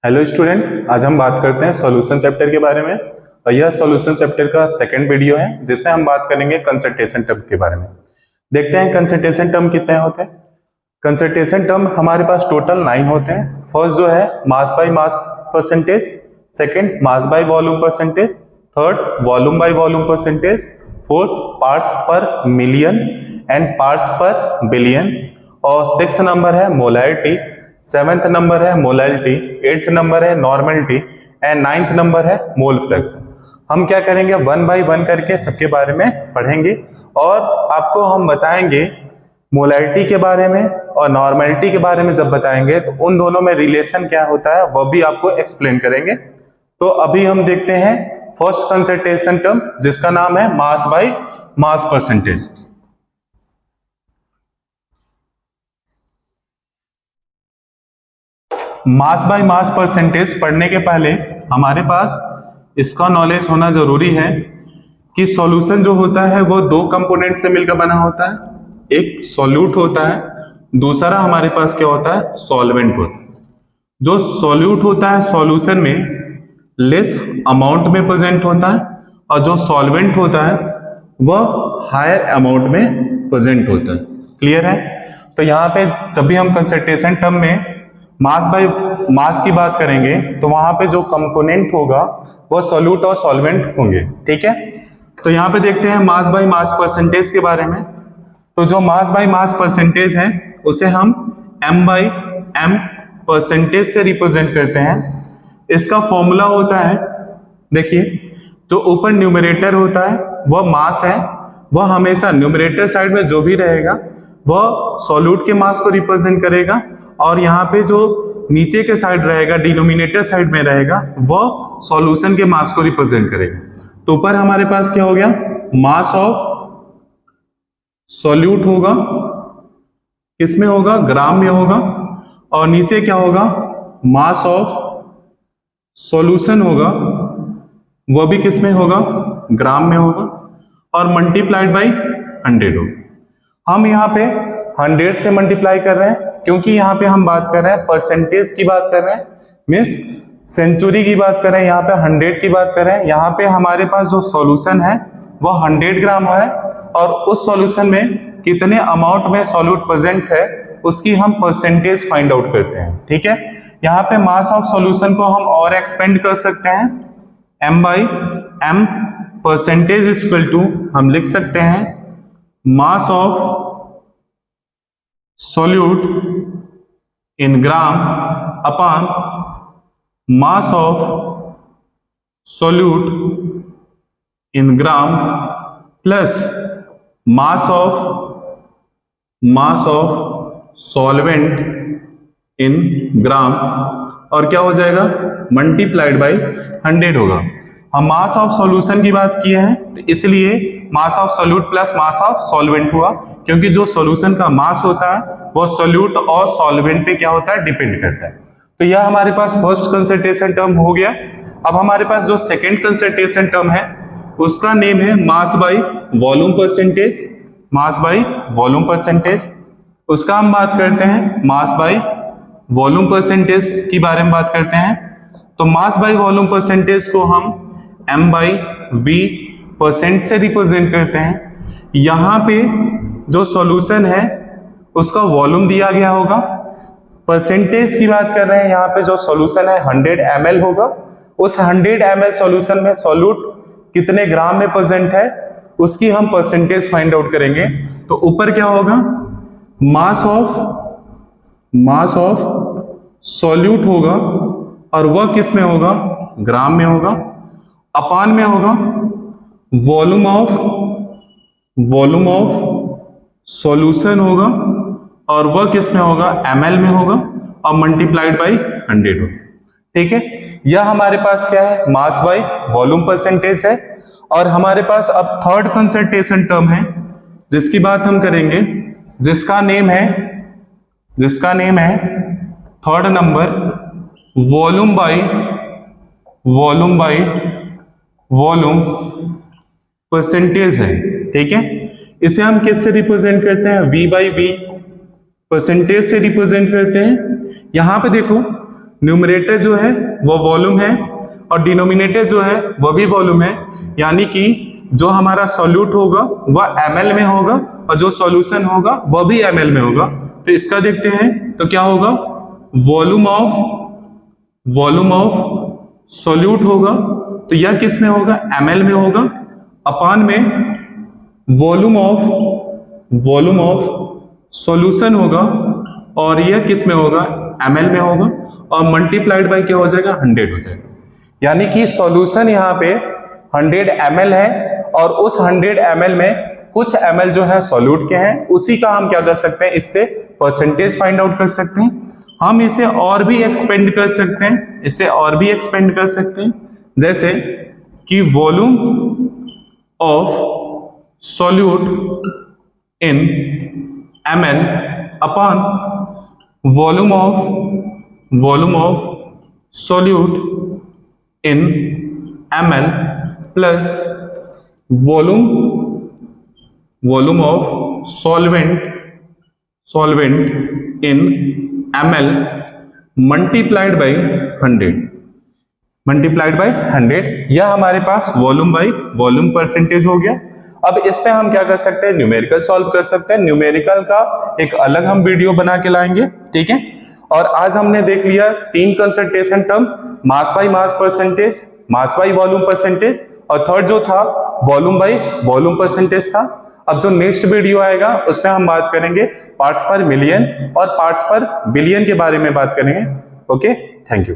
Hello student, आज हम बात करते हैं सॉल्यूशन चैप्टर के बारे में। और यह सॉल्यूशन चैप्टर का सेकंड वीडियो है जिसमें हम बात करेंगे कंसंट्रेशन टर्म के बारे में। देखते हैं कंसंट्रेशन टर्म कितने होते हैं। कंसंट्रेशन टर्म हमारे पास टोटल 9 होते हैं। फर्स्ट जो है mass by mass percentage, second mass by volume percentage, third volume by volume percentage, fourth parts per million and parts per billion, और सिक्स नंबर है मोलैरिटी, सेवेंथ नंबर है molality, eighth number है normality and ninth number है mole fraction. हम क्या करेंगे, one by one करके सबके बारे में पढ़ेंगे और आपको हम बताएंगे मोलैलिटी के बारे में और नॉर्मलिटी के बारे में। जब बताएंगे तो उन दोनों में रिलेशन क्या होता है वह भी आपको एक्सप्लेन करेंगे। तो अभी हम देखते हैं फर्स्ट कंसंट्रेशन टर्म जिसका नाम है mass by mass percentage. Mass by mass percentage पढ़ने के पहले हमारे पास इसका नॉलेज होना जरूरी है कि सॉल्यूशन जो होता है वो दो कंपोनेंट से मिलकर बना होता है। एक सॉल्यूट होता है, दूसरा हमारे पास क्या होता है, सॉल्वेंट होता है। जो सॉल्यूट होता है सॉल्यूशन में लेस अमाउंट में प्रेजेंट होता है और जो सॉल्वेंट होता है वह हायर अमाउंट में प्रेजेंट होता है। क्लियर है? तो यहाँ पे जब भी हम कंसंट्रेशन टर्म में मास बाय मास की बात करेंगे तो वहां पे जो कंपोनेंट होगा वो सॉल्यूट और सॉल्वेंट होंगे। ठीक है, तो यहाँ पे देखते हैं मास बाय मास परसेंटेज के बारे में। तो जो मास बाय मास परसेंटेज है उसे हम m बाई एम परसेंटेज से रिप्रेजेंट करते हैं। इसका फॉर्मूला होता है, देखिए जो ऊपर न्यूमरेटर होता है वह मास है, वह हमेशा न्यूमरेटर साइड में जो भी रहेगा वह सॉल्यूट के मास को रिप्रेजेंट करेगा और यहाँ पे जो नीचे के साइड रहेगा, डिनोमिनेटर साइड में रहेगा, वह सॉल्यूशन के मास को रिप्रेजेंट करेगा। तो ऊपर हमारे पास क्या हो गया, मास ऑफ सॉल्यूट होगा, किसमें होगा, ग्राम में होगा, और नीचे क्या होगा, मास ऑफ सॉल्यूशन होगा, वह भी किसमें होगा, ग्राम में होगा, और मल्टीप्लाइड बाई 100 होगा। हम यहाँ पे 100 से मल्टीप्लाई कर रहे हैं क्योंकि यहाँ पे हम बात कर रहे हैं परसेंटेज की बात कर रहे हैं, मीन्स सेंचुरी की बात कर रहे हैं, यहाँ पे 100 की बात कर रहे हैं। यहाँ पे हमारे पास जो सॉल्यूशन है वह 100 ग्राम है और उस सॉल्यूशन में कितने अमाउंट में सॉल्यूट प्रेजेंट है उसकी हम परसेंटेज फाइंड आउट करते हैं। ठीक है, यहाँ पे मास ऑफ सॉल्यूशन को हम और एक्सपेंड कर सकते हैं, m by M percentage equal to हम लिख सकते हैं mass of solute in gram upon mass of solute in gram plus mass of solvent in gram, और क्या हो जाएगा, मल्टीप्लाइड बाई 100 होगा। हम मास ऑफ सॉल्यूशन की बात की है तो इसलिए मास of solute plus mass of solvent हुआ, क्योंकि जो सॉल्यूशन का मास होता है वो सॉल्यूट और सॉल्वेंट पे क्या होता है, डिपेंड करता है। तो यह हमारे पास फर्स्ट कंसंट्रेशन टर्म हो गया। अब हमारे पास जो सेकंड कंसंट्रेशन टर्म है उसका नेम है mass by volume percentage. Mass by volume percentage, उसका हम बात करते हैं मास बाय वॉल्यूम परसेंटेज की बारे में बात करते हैं। तो मास बाय वॉल्यूम परसेंटेज को हम m बाई वी परसेंट से रिप्रेजेंट करते हैं। यहाँ पे जो सॉल्यूशन है उसका वॉल्यूम दिया गया होगा, परसेंटेज की बात कर रहे हैं, यहाँ पे जो सॉल्यूशन है 100 ml होगा। उस 100 ml सॉल्यूशन में सॉल्यूट कितने ग्राम में प्रेजेंट है उसकी हम परसेंटेज फाइंड आउट करेंगे। तो ऊपर क्या होगा, मास ऑफ सॉल्यूट होगा और वह किस में होगा, ग्राम में होगा, अपान में होगा वॉल्यूम ऑफ सॉल्यूशन होगा और वह किस में होगा, ml में होगा, और मल्टीप्लाइड बाई 100 होगा। ठीक है, यह हमारे पास क्या है, मास बाय वॉल्यूम परसेंटेज है। और हमारे पास अब थर्ड कंसंट्रेशन टर्म है जिसकी बात हम करेंगे, जिसका नेम है third number volume by volume percentage है। ठीक है, इसे हम किससे रिप्रेजेंट करते हैं, v बाई वी परसेंटेज से रिप्रेजेंट करते हैं। यहां पे देखो न्यूमरेटर जो है वो वॉल्यूम है और डिनोमिनेटर जो है वो भी वॉल्यूम है, यानी कि जो हमारा सॉल्यूट होगा वह ml में होगा और जो सॉल्यूशन होगा वह भी ml में होगा। तो इसका देखते हैं तो क्या होगा, वॉल्यूम ऑफ सॉल्यूट होगा तो यह किस में होगा, ml में होगा, अपान में वॉल्यूम ऑफ सॉल्यूशन होगा और यह किस में होगा, ml में होगा, और मल्टीप्लाइड बाय क्या हो जाएगा, 100 हो जाएगा। यानी कि सॉल्यूशन यहाँ पे 100 ml है और उस 100 ml में कुछ ml जो है सॉल्यूट के हैं, उसी का हम क्या कर सकते हैं, इससे परसेंटेज फाइंड आउट कर सकते हैं। हम इसे और भी एक्सपेंड कर सकते हैं, जैसे कि volume of solute in ml upon volume of solute in ml plus volume of solvent in ml multiplied by 100। यह हमारे पास वॉल्यूम बाय वॉल्यूम परसेंटेज हो गया। अब इस पे हम क्या कर सकते हैं, न्यूमेरिकल सॉल्व कर सकते हैं। न्यूमेरिकल का एक अलग हम वीडियो बना के लाएंगे, ठीक है। और आज हमने देख लिया 3 concentration term, mass by mass percentage, mass by volume percentage, और थर्ड जो था वॉल्यूम बाय वॉल्यूम परसेंटेज था। अब जो नेक्स्ट वीडियो आएगा उसमें हम बात करेंगे पार्ट्स पर मिलियन और पार्ट्स पर बिलियन के बारे में बात करेंगे। Okay, thank you.